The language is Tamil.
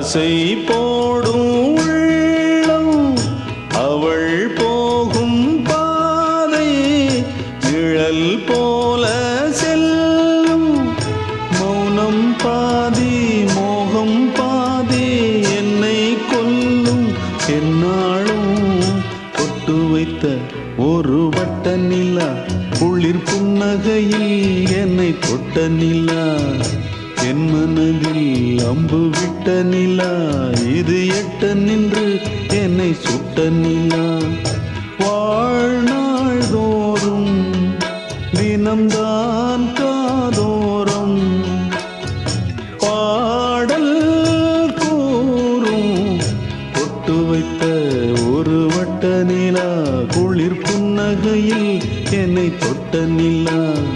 ஆசை போடும் உள்ளம் அவள் போகும் பாதை நிழல் போல செல்லும். மௌனம் பாதி மோகம் பாதி என்னை கொல்லும். என்னாலும் பொட்டு வைத்த ஒரு வட்ட நிலா குளிர் புன்னகையில் என்னை தொட்ட நிலா. என் மனதில் அம்பு விட்ட நிலா இது எட்ட நின்று என்னை சுட்ட நிலா. வாழ்நாள் தோறும் தினம்தான் காதோரம் பாடல் கூறும். பொட்டு வைத்த ஒரு வட்ட நிலா குளிர் புன்னகையில் என்னை தொட்ட நிலா.